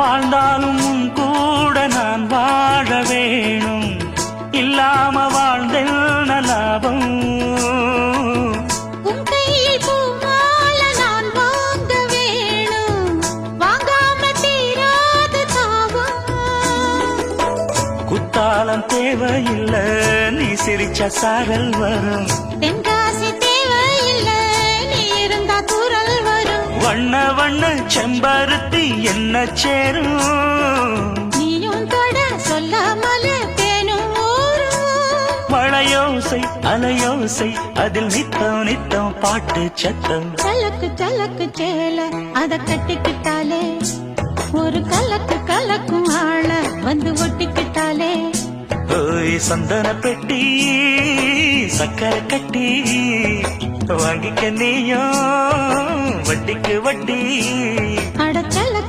வாழ்ந்தாலும் உன் கூட நான் வாழ வேணும், இல்லாம வாழ்ந்தென்ன லாபம். உன் கையில் பூமாலை நான் வாங்க வேணும், வாங்காம தீராத தாகம். குத்தாலம் தேவையில்லை, நீ சிரிச்ச சாரல் வரும். தென்காசி தேவையில்லை, நீ இருந்தா தூரல் வரும். வண்ண வண்ண செம்பருத்தி என்ன சேரும், நீயும் தொட சொல்லாமல தேனும் ஊரும். மழையோசை அலையோசை அதில் நித்தம் நித்தம் பாட்டு சத்தம். சலக்கு சலக்கு சேல அத கட்டிக்கிட்டாலே, ஒரு கலக்கு கலக்கும் ஆள வந்து ஒட்டிக்கிட்டாலே. ஓய் சந்தன பெட்டி சக்கரை கட்டி வாங்கிக்க நீயும் வட்டிக்கு வட்டி. அடச்சல